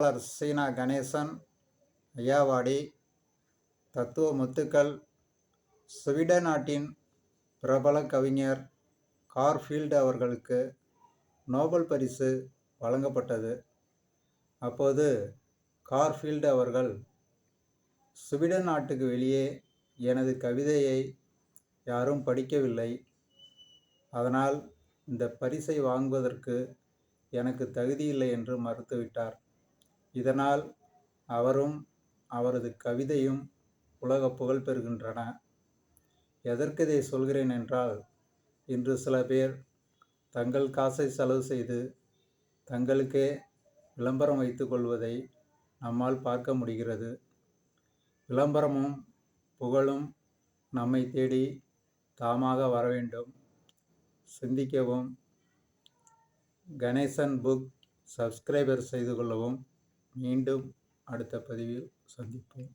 சீனா கணேசன், ஐயாவாடி, தத்துவ முத்துக்கள். ஸ்வீடன் நாட்டின் பிரபல கவிஞர் கார்ஃபீல்டு அவர்களுக்கு நோபல் பரிசு வழங்கப்பட்டது. அப்போது கார்ஃபீல்டு அவர்கள், ஸ்வீடன் நாட்டுக்கு வெளியே எனது கவிதையை யாரும் படிக்கவில்லை, அதனால் இந்த பரிசை வாங்குவதற்கு எனக்கு தகுதியில்லை என்று மறுத்துவிட்டார். இதனால் அவரும் அவரது கவிதையும் உலக புகழ் பெறுகின்றன. எதற்கு இதை சொல்கிறேன் என்றால், இன்று சில பேர் தங்கள் காசை செலவு செய்து தங்களுக்கே விளம்பரம் வைத்துக் கொள்வதை நம்மால் பார்க்க முடிகிறது. விளம்பரமும் புகழும் நம்மை தேடி தாமாக வர வேண்டும். சிந்திக்கவும். கணேசன் புக் சப்ஸ்கிரைபர் செய்து கொள்ளவும். மீண்டும் அடுத்த பதிவில் சந்திப்போம்.